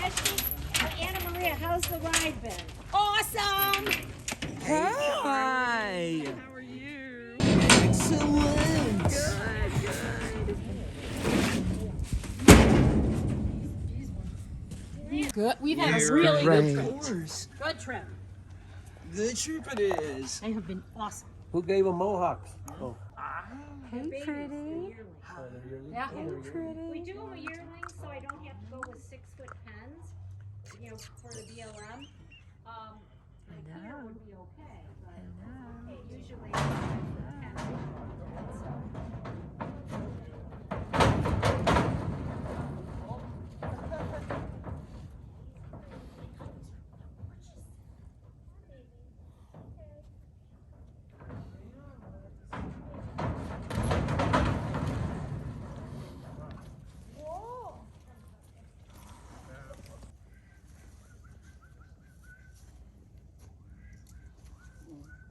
Anna Maria, how's the ride been? Awesome! Hi! How are you? Excellent! Good. We've had a really good trip. Good trip. Good trip it is. They have been awesome. Who gave them mohawks? Oh. Hey, pretty. Yeah. We do them a yearling, so I don't have to go with 6-foot pens, for the BLM. Here would be okay, but it usually is 5-foot pens.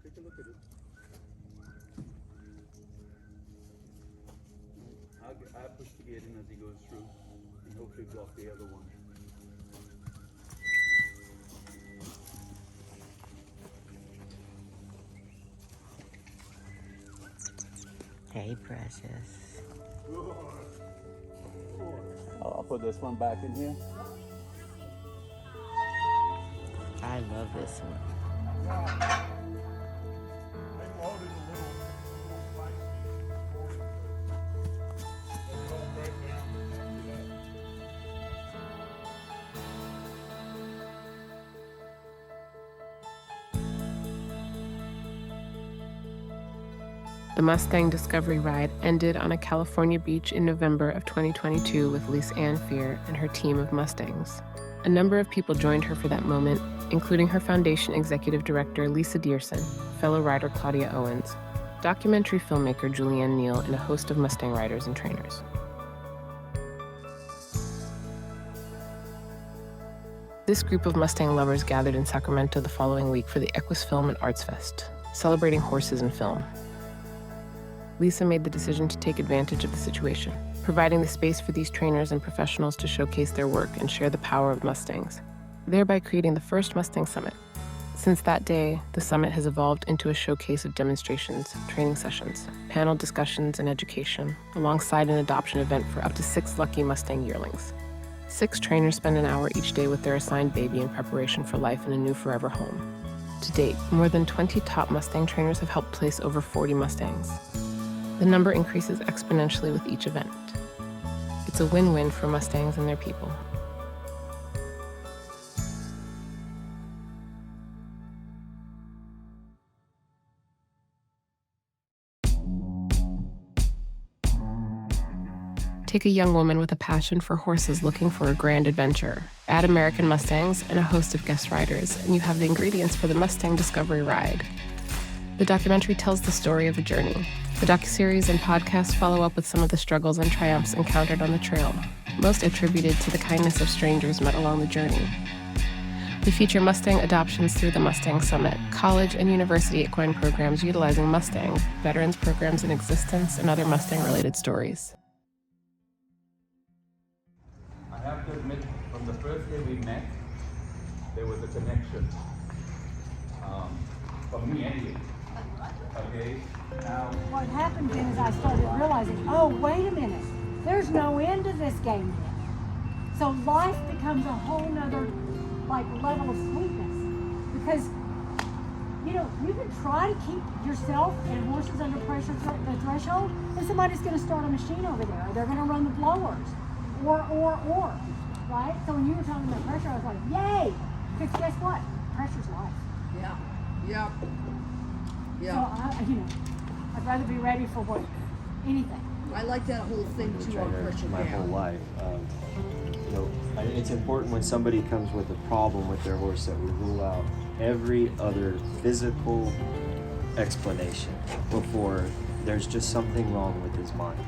Take a look at it. I push the gate in as he goes through, and hopefully block the other one. Hey, precious. I'll put this one back in here. I love this one. The Mustang Discovery Ride ended on a California beach in November of 2022 with Lisa Ann Fear and her team of Mustangs. A number of people joined her for that moment, including her foundation executive director Lisa Diersen, fellow rider Claudia Owens, documentary filmmaker Julianne Neal, and a host of Mustang riders and trainers. This group of Mustang lovers gathered in Sacramento the following week for the Equus Film and Arts Fest, celebrating horses and film. Lisa made the decision to take advantage of the situation, providing the space for these trainers and professionals to showcase their work and share the power of Mustangs, thereby creating the first Mustang Summit. Since that day, the summit has evolved into a showcase of demonstrations, training sessions, panel discussions, and education, alongside an adoption event for up to 6 lucky Mustang yearlings. 6 trainers spend an hour each day with their assigned baby in preparation for life in a new forever home. To date, more than 20 top Mustang trainers have helped place over 40 Mustangs. The number increases exponentially with each event. It's a win-win for Mustangs and their people. Take a young woman with a passion for horses looking for a grand adventure. Add American Mustangs and a host of guest riders, and you have the ingredients for the Mustang Discovery Ride. The documentary tells the story of a journey. The docuseries and podcast follow up with some of the struggles and triumphs encountered on the trail, most attributed to the kindness of strangers met along the journey. We feature Mustang adoptions through the Mustang Summit, college and university equine programs utilizing Mustang, veterans programs in existence, and other Mustang-related stories. I have to admit, from the first day we met, there was a connection. For me anyway. Okay, now... What happened then is I started realizing, oh, wait a minute, there's no end to this game yet. So life becomes a whole nother level of sweetness. Because, you can try to keep yourself and horses under pressure the threshold, and somebody's going to start a machine over there, or they're going to run the blowers, or, right? So when you were talking about pressure, I was like, yay! Because guess what? Pressure's life. Yeah. Yeah. So I'd rather be ready for anything. I like that whole thing too on pressure my whole life. It's important when somebody comes with a problem with their horse that we rule out every other physical explanation before there's just something wrong with his mind,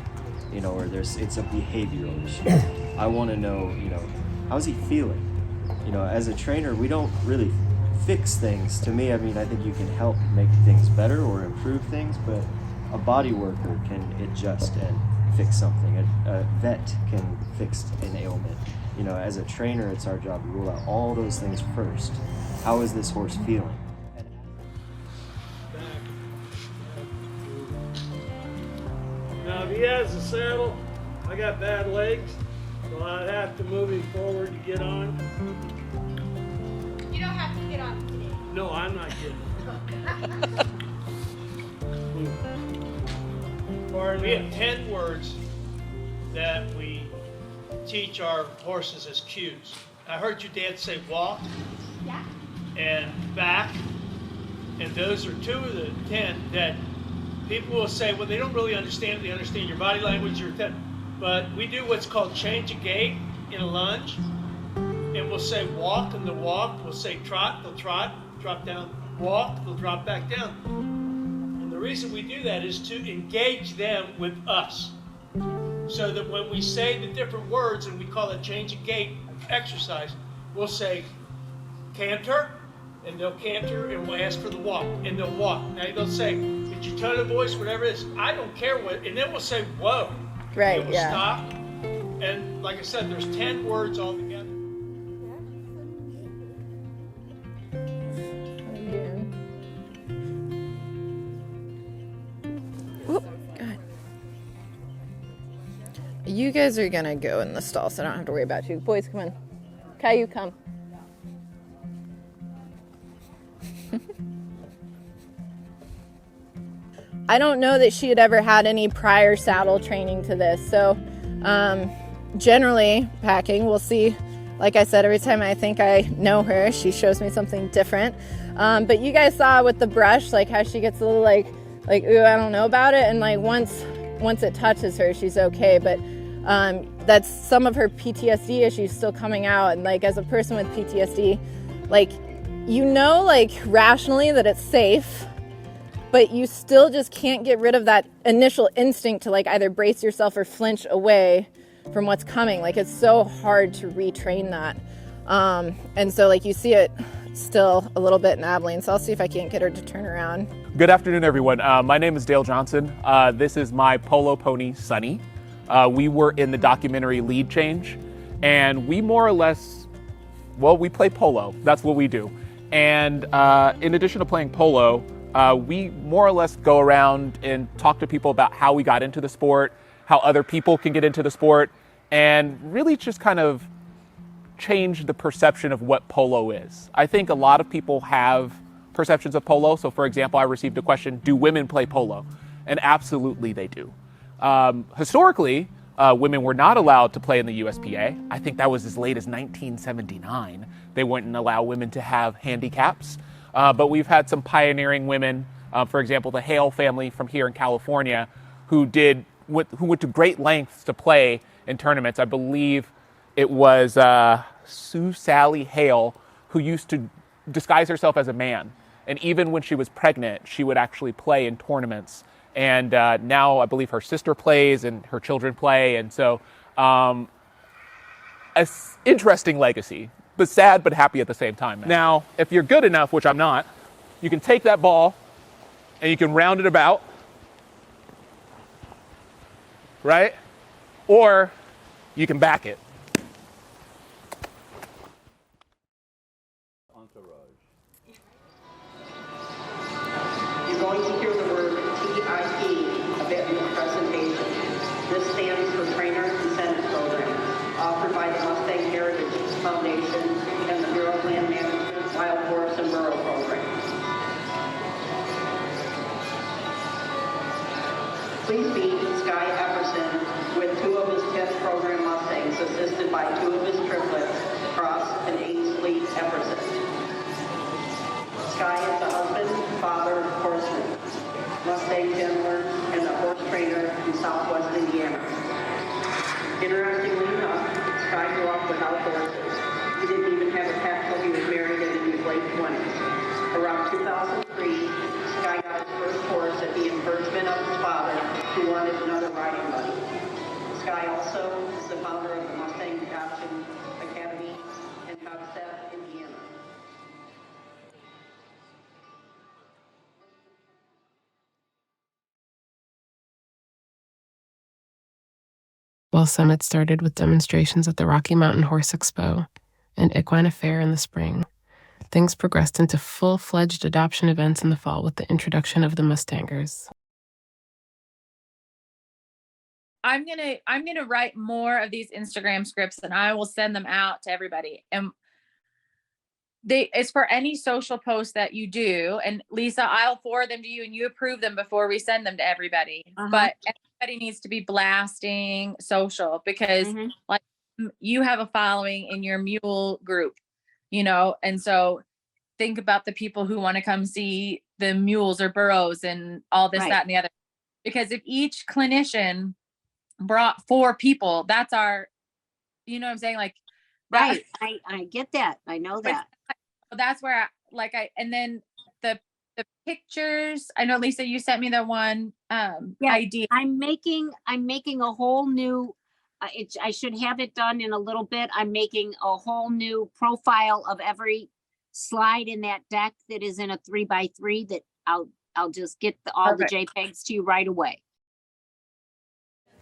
or it's a behavioral issue. I want to know, how's he feeling? As a trainer, we don't really fix things. To me, I think you can help make things better or improve things, but a body worker can adjust and fix something. A vet can fix an ailment. You know, as a trainer, it's our job to rule out all those things first. How is this horse feeling? Now, if he has a saddle, I got bad legs, so I'd have to move him forward to get on. You don't have to get on today. No, I'm not getting We have 10 words that we teach our horses as cues. I heard your dad say walk Yeah. and back, and those are 2 of the 10 that people will say, well, they don't really understand it. They understand your body language, but we do what's called change a gait in a lunge, and we'll say walk, and the walk, we'll say trot, they'll trot, drop down, walk, they'll drop back down. And the reason we do that is to engage them with us, so that when we say the different words, and we call it change a gait exercise, we'll say canter, and they'll canter, and we'll ask for the walk, and they'll walk. Now they'll say, it's your tone of voice, whatever it is, I don't care what, and then we'll say, whoa. Right, and we'll stop, and like I said, there's 10 words altogether. Whoop, God. You guys are gonna go in the stall, so I don't have to worry about you. Boys, come in. Kai, you come. I don't know that she had ever had any prior saddle training to this, so generally packing, we'll see. Like I said, every time I think I know her, she shows me something different. But you guys saw with the brush, like how she gets a little like ooh, I don't know about it, and like once it touches her, she's okay. But that's some of her PTSD issues still coming out, and like as a person with PTSD, like you know, like rationally that it's safe, but you still just can't get rid of that initial instinct to like either brace yourself or flinch away from what's coming. Like it's so hard to retrain that. And so like you see it still a little bit in Abilene, so I'll see if I can't get her to turn around. Good afternoon, everyone. My name is Dale Johnson. This is my Polo pony, Sunny. We were in the documentary Lead Change, and we more or less, well, we play polo. That's what we do. And in addition to playing polo, we more or less go around and talk to people about how we got into the sport, how other people can get into the sport, and really just kind of change the perception of what polo is. I think a lot of people have perceptions of polo. So for example, I received a question, do women play polo? And absolutely they do. Historically, women were not allowed to play in the USPA. I think that was as late as 1979. They wouldn't allow women to have handicaps. But we've had some pioneering women, for example, the Hale family from here in California, who went to great lengths to play in tournaments. I believe it was Sue Sally Hale, who used to disguise herself as a man. And even when she was pregnant, she would actually play in tournaments. And now I believe her sister plays and her children play. And so an interesting legacy, but sad but happy at the same time. Now, if you're good enough, which I'm not, you can take that ball and you can round it about, right? Or you can back it. You're going to hear the word TIP a bit in the presentation. This stands for Trainer Incentive Program, offered by the Mustang Heritage Foundation and the Bureau of Land Management, Wild Horse and Burro Program. Please meet Sky Epperson with 2 of his 10th program Mustangs, assisted by 2 of his triplets, Cross and Ainsley Epperson. Sky is the husband, father, horseman, Mustang gentler, and a horse trainer in Southwest Indiana. Interestingly enough, Sky grew up without horses. He didn't even have a pet till he was married and in his late 20s. Around 2003, Sky got his first horse at the encouragement of his father, who wanted another riding buddy. Sky also is the founder of the Mustang Adoption Academy in Hempstead, Indiana. Fall Summit started with demonstrations at the Rocky Mountain Horse Expo and Equine Affair in the spring. Things progressed into full-fledged adoption events in the fall with the introduction of the Mustangers. I'm gonna write more of these Instagram scripts and I will send them out to everybody. And it's for any social post that you do. And Lisa, I'll forward them to you and you approve them before we send them to everybody. But everybody needs to be blasting social because like you have a following in your mule group, you know, and so think about the people who want to come see the mules or burros and all this, that, and the other. Because if each clinician brought 4 people, that's our, you know what I'm saying? Like, right. I get that. I know that. That's where and then the pictures, I know Lisa, you sent me the one idea. I'm making a whole new, I should have it done in a little bit. I'm making a whole new profile of every slide in that deck that is in a 3x3 that I'll just get all the JPEGs to you right away.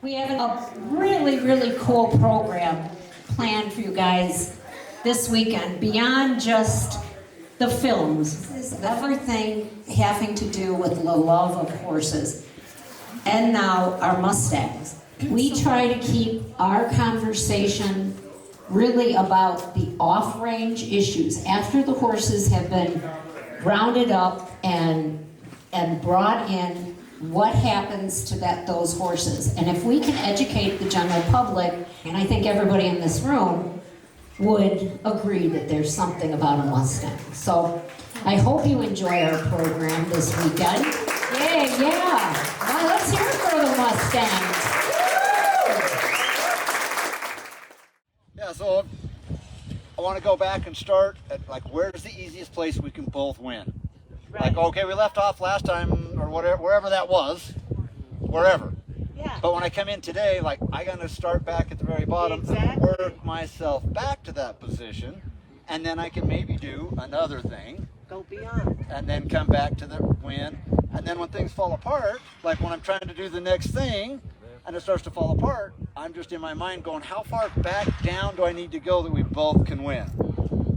We have a really, really cool program planned for you guys this weekend, beyond just the films. This is everything having to do with the love of horses. And now our Mustangs. We try to keep our conversation really about the off-range issues. After the horses have been rounded up and brought in, what happens to those horses? And if we can educate the general public, and I think everybody in this room would agree that there's something about a Mustang. So I hope you enjoy our program this weekend. Yeah. Well, let's hear it for the Mustangs. Yeah, so I want to go back and start at like, where's the easiest place we can both win? Right. Like, okay, we left off last time or whatever, wherever that was, wherever. Yeah. But when I come in today, like, I got to start back at the very bottom and work myself back to that position, and then I can maybe do another thing. Go beyond. And then come back to the win. And then when things fall apart, like when I'm trying to do the next thing, and it starts to fall apart, I'm just in my mind going, how far back down do I need to go that we both can win?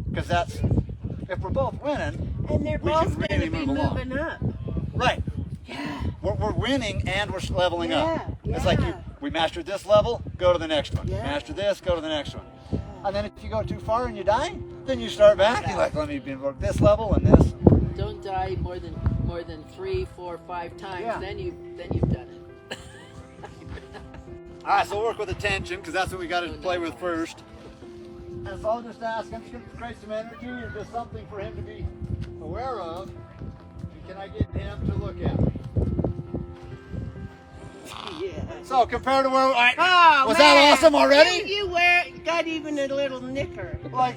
Because that's, if we're both winning, and they're both going to be moving up. Right. Yeah. We're winning and we're leveling up. Yeah. It's like we mastered this level, go to the next one. Yeah. Master this, go to the next one. And then if you go too far and you die, then you start back. You're like, let me work this level and this. Don't die more than 3, 4, 5 times. Yeah. Then you've done it. All right, so we'll work with attention because that's what we got to play with first. And so I'll just ask, I'm just going to create some energy or just something for him to be aware of. And can I get him to look at? Yeah. So compared to where was that awesome already? You got even a little knicker. Like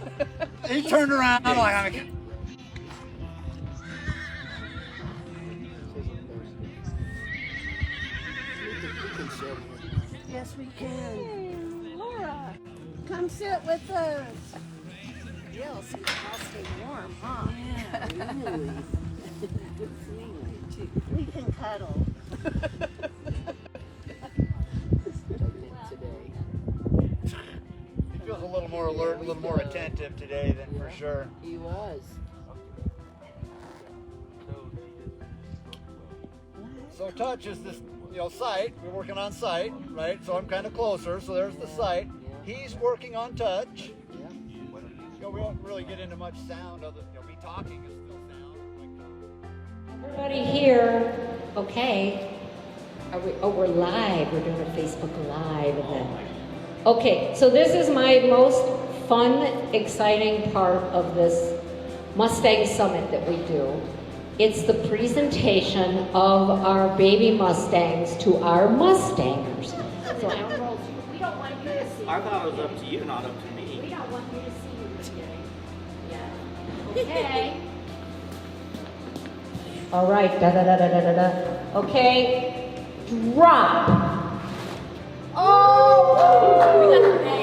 he turned around like Yes, we can. Hey, Laura, come sit with us. Yes, it must stay warm, huh? Yeah, really. Good feeling, too. We can cuddle. He feels a little more alert, a little more attentive today than for sure. He was. So touch is this, sight. We're working on sight, right? So I'm kind of closer. So there's the sight. He's working on touch. We don't really get into much sound other than me talking is still sound. Everybody here, okay. We're live. We're doing a Facebook Live event. Okay, so this is my most fun, exciting part of this Mustang Summit that we do. It's the presentation of our baby Mustangs to our Mustangers. So I don't know, we don't want you to see. I thought it was up to you, not up to me. We don't want you to see you today. Yeah. Okay. All right. Da da da da da da. Okay. Drop. Oh.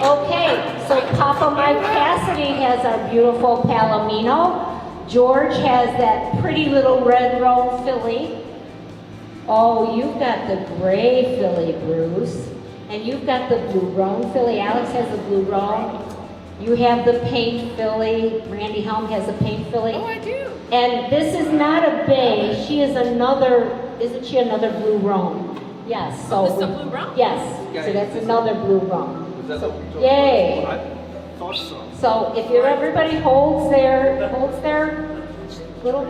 Okay. So Papa Mike Cassidy has our beautiful Palomino. George has that pretty little red roan filly. Oh, you've got the gray filly, Bruce. And you've got the blue roan filly. Alex has the blue roan. You have the paint filly. Randy Helm has a paint filly. Oh, I do. And this is not a bay. She is another, isn't she another blue roan? Yes. So this is a blue roan? Yes. So that's another blue roan. Is that So, the- yay. I thought so. So if you're, everybody holds their little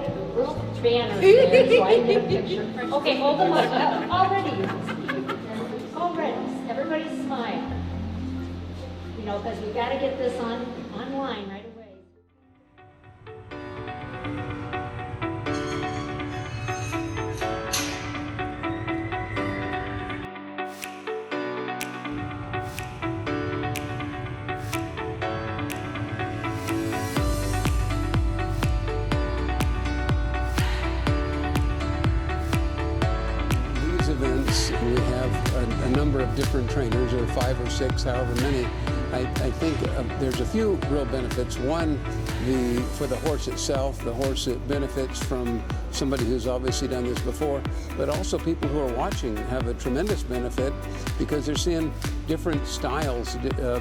banners there, so I can get a picture. Okay, hold them up. Already. Everybody smile. You know, because we got to get this online right away. These events, we have a number of different trainers, or 5 or 6, however many. I think there's a few real benefits. One, for the horse itself, the horse it benefits from somebody who's obviously done this before, but also people who are watching have a tremendous benefit because they're seeing different styles,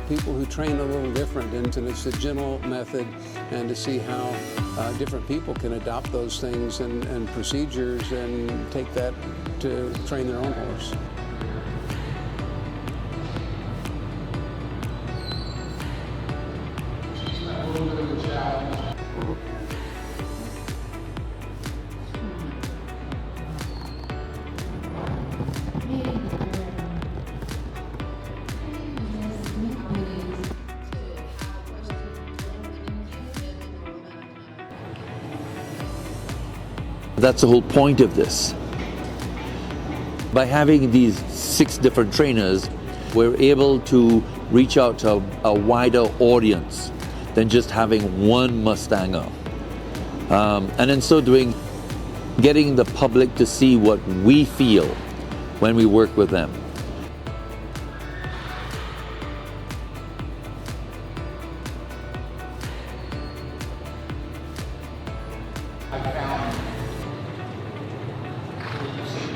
people who train a little different, and it's a gentle method, and to see how different people can adopt those things and procedures and take that to train their own horse. That's the whole point of this. By having these 6 different trainers, we're able to reach out to a wider audience than just having one Mustanger. And in so doing, getting the public to see what we feel when we work with them.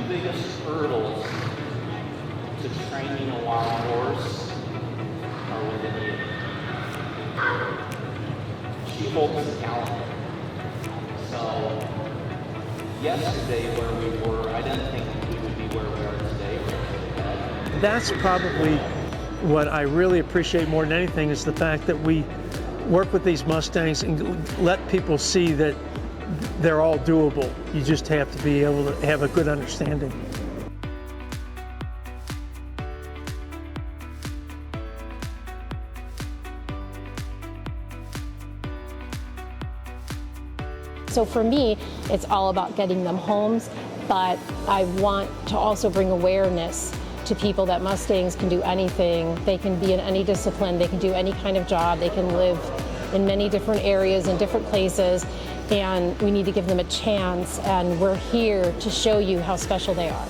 Biggest hurdles to training a wild horse are within you. She holds us accountable. So yesterday where we were, I didn't think we would be where we are today. That's probably what I really appreciate more than anything, is the fact that we work with these Mustangs and let people see that they're all doable. You just have to be able to have a good understanding. So for me, it's all about getting them homes, but I want to also bring awareness to people that Mustangs can do anything. They can be in any discipline, they can do any kind of job, they can live in many different areas and different places, and we need to give them a chance, and we're here to show you how special they are.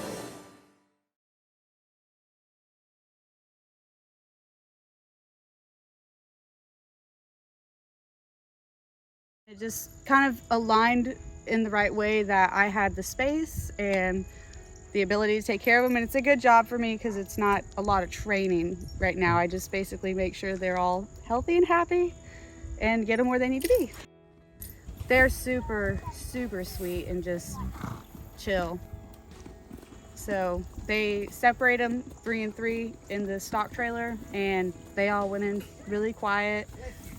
It just kind of aligned in the right way that I had the space and the ability to take care of them, and it's a good job for me because it's not a lot of training right now. I just basically make sure they're all healthy and happy and get them where they need to be. They're super, super sweet and just chill. So they separate them 3 and 3 in the stock trailer, and they all went in really quiet,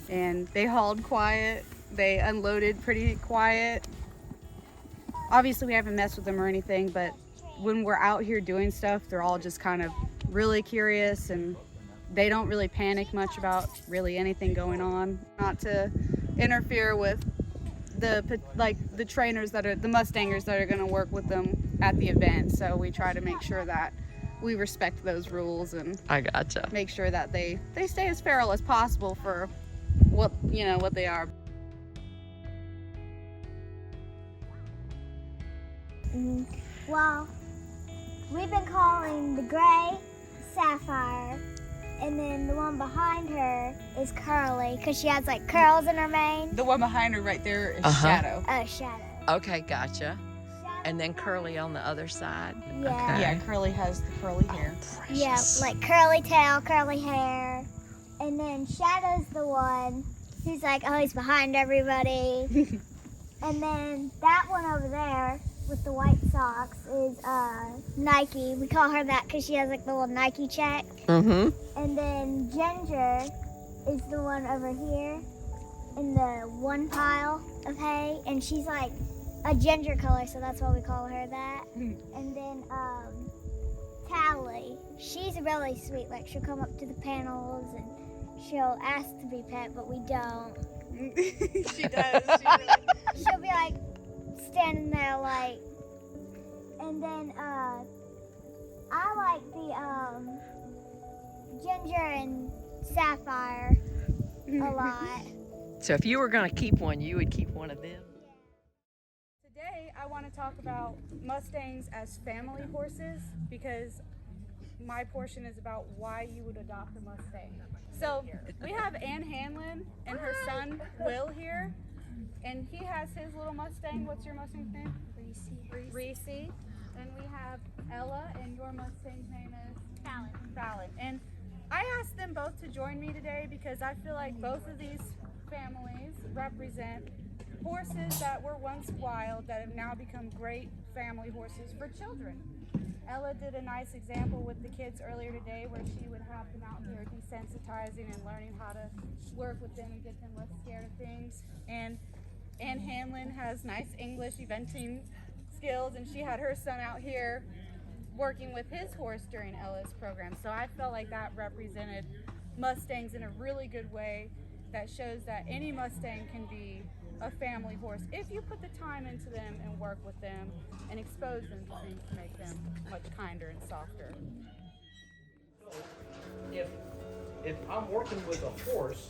and they hauled quiet. They unloaded pretty quiet. Obviously we haven't messed with them or anything, but when we're out here doing stuff, they're all just kind of really curious, and they don't really panic much about really anything going on. Not to interfere with the trainers that are the Mustangers that are going to work with them at the event. So we try to make sure that we respect those rules and I gotcha. Make sure that they stay as feral as possible for what they are. Well, we've been calling the gray Sapphire, and then the one behind her is Curly because she has like curls in her mane. The one behind her right there is Uh-huh. Shadow. Oh, Shadow. Okay, gotcha. And then curly on the other side? Yeah. Okay. Yeah, Curly has the curly hair. Yeah, like curly tail, curly hair. And then Shadow's the one who's like always behind everybody. And then that one over there with the white socks is Nike. We call her that because she has like the little Nike check. Mm-hmm. And then Ginger is the one over here in the one pile of hay. And she's like a ginger color, so that's why we call her that. And then Tally, she's really sweet. Like she'll come up to the panels and she'll ask to be pet, but we don't. She does. She'll be like standing there like, and then I like the Ginger and Sapphire a lot. So if you were going to keep one, you would keep one of them? Today I want to talk about Mustangs as family horses because my portion is about why you would adopt a Mustang. So we have Ann Hanlon and her son Will here, and he has his little Mustang. What's your Mustang's name? Reese. And we have Ella, and your Mustang's name is? Fallon. And I asked them both to join me today because I feel like both of these families represent horses that were once wild that have now become great family horses for children. Ella did a nice example with the kids earlier today where she would have them out here desensitizing and learning how to work with them and get them less scared of things. And Ann Hanlon has nice English eventing skills, and she had her son out here working with his horse during Ella's program. So I felt like that represented Mustangs in a really good way that shows that any Mustang can be a family horse if you put the time into them and work with them and expose them to things to make them much kinder and softer. If I'm working with a horse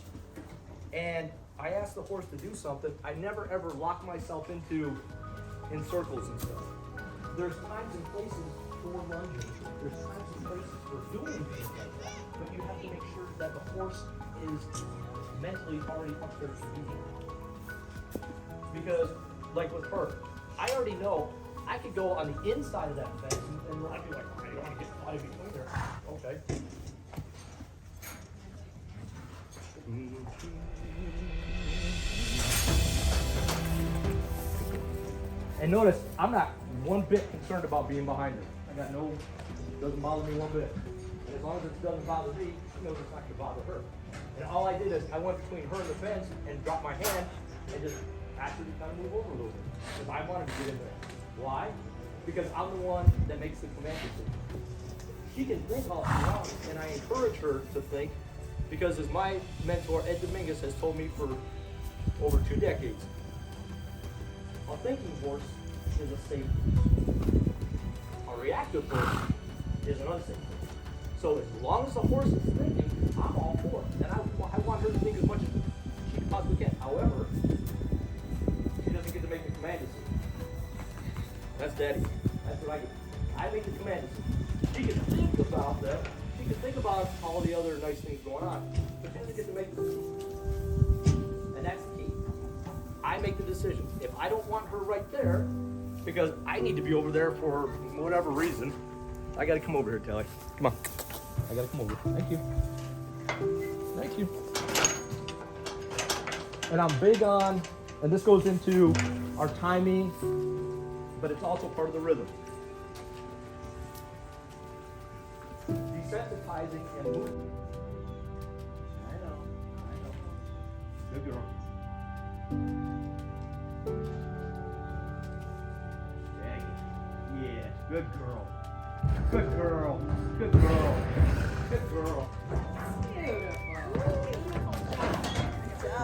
and I ask the horse to do something, I never ever lock myself in circles and stuff. There's times and places for lunging. There's times and places for doing things like that. But you have to make sure that the horse is mentally already up their speed. Because, like with her, I already know I could go on the inside of that fence and I'd be like, okay, you want to get out of between there. Okay. And notice, I'm not one bit concerned about being behind her. Doesn't bother me one bit. And as long as it doesn't bother me, she knows it's not going to bother her. And all I did is I went between her and the fence and dropped my hand and just actually kind of move over a little bit. Because I wanted to get in there. Why? Because I'm the one that makes the command decision. She can think all she wants, and I encourage her to think, because as my mentor, Ed Dominguez, has told me for over 2 decades, a thinking horse is a safe horse. A reactive horse is an unsafe horse. So as long as the horse is thinking, I'm all for it. And I want her to think as much as she possibly can. However, she doesn't get to make the command decision. That's Daddy. That's what I get. I make the command decision. She can think about that. She can think about all the other nice things going on. But she doesn't get to make the decision. And that's the key. I make the decision. If I don't want her right there, because I need to be over there for whatever reason, I gotta come over here, Telly. Come on. I gotta come over. Thank you. Thank you. And I'm big on, and this goes into our timing, but it's also part of the rhythm. Desensitizing and moving. I know. Good girl. Yeah, good girl. Good girl. Good girl. Good girl.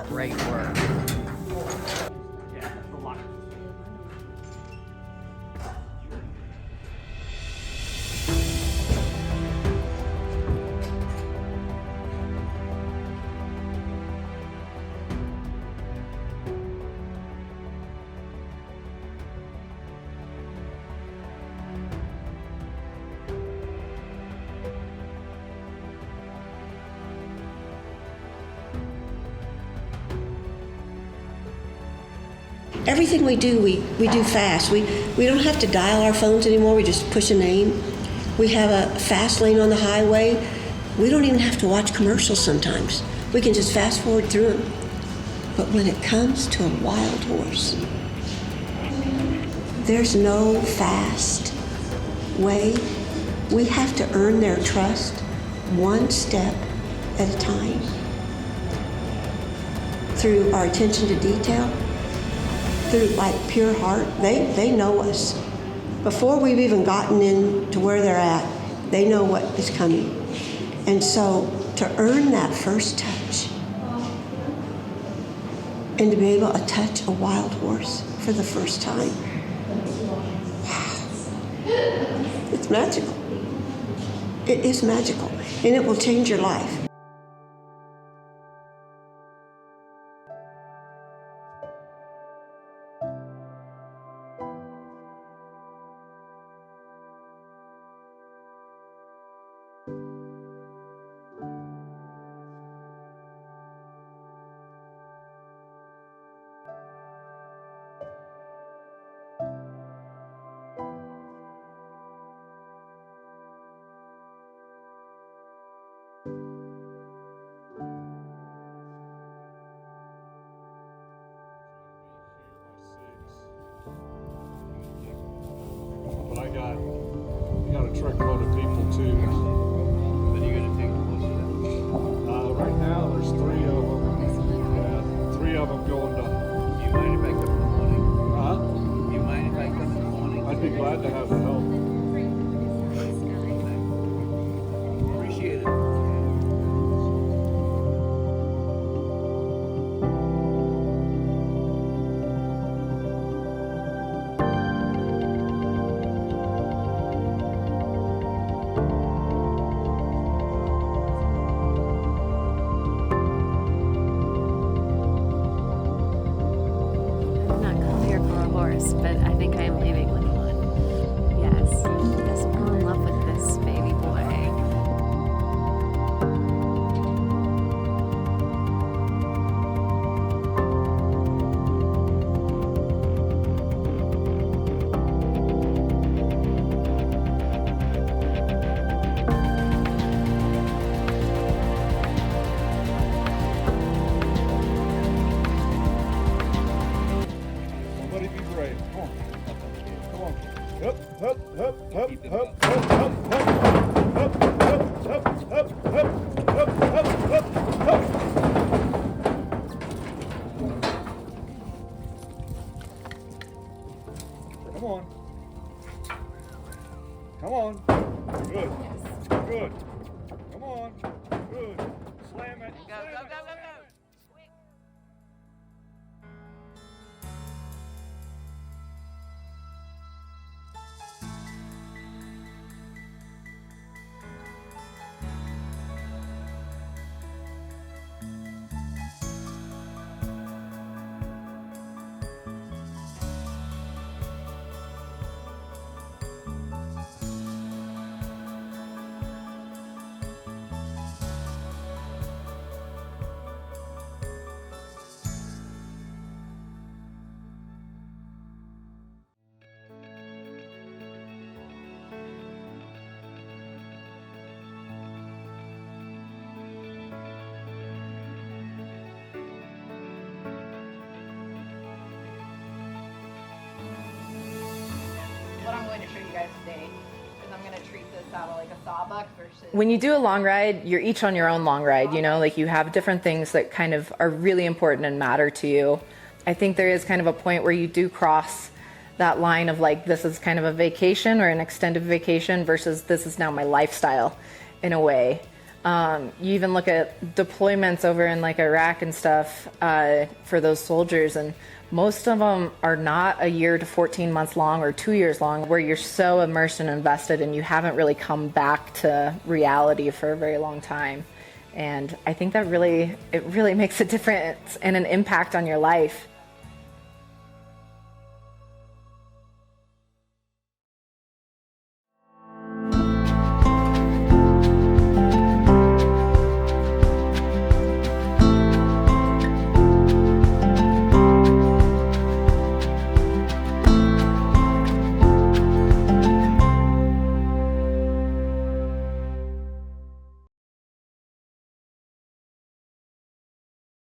Great work. Yeah, that's a lot. everything we do, we do fast. We don't have to dial our phones anymore. We just push a name. We have a fast lane on the highway. We don't even have to watch commercials sometimes. We can just fast forward through them. But when it comes to a wild horse, there's no fast way. We have to earn their trust one step at a time. Through our attention to detail, through like pure heart, they know us. Before we've even gotten into where they're at, they know what is coming. And so to earn that first touch and to be able to touch a wild horse for the first time, wow, it's magical. It is magical, and it will change your life. But I got a truckload of people too. When are you going to take most of them? Right now there's 3 of them. Yeah, 3 of them going to. Do you mind if I come in the morning? Huh? Do you mind if I come in the morning? I'd be glad to have the help. Appreciate it. Not come here for a horse, but I think I am leaving with one. Yes, just fell in love with this baby boy. Somebody be brave. Come on. Come on. Up, up, up, up, up, up, up, up, up, up, up, up, up, up. Come on. Come on. Good. Good. Come on. Good. Slam it. Go, go, go, go, go. What I'm going to show you guys today is I'm going to treat this out of like a sawbuck versus... When you do a long ride, you're each on your own long ride, you know, like you have different things that kind of are really important and matter to you. I think there is kind of a point where you do cross that line of like, this is kind of a vacation or an extended vacation versus this is now my lifestyle in a way. You even look at deployments over in like Iraq and stuff for those soldiers, and most of them are not a year to 14 months long or 2 years long, where you're so immersed and invested and you haven't really come back to reality for a very long time. And I think that it really makes a difference and an impact on your life.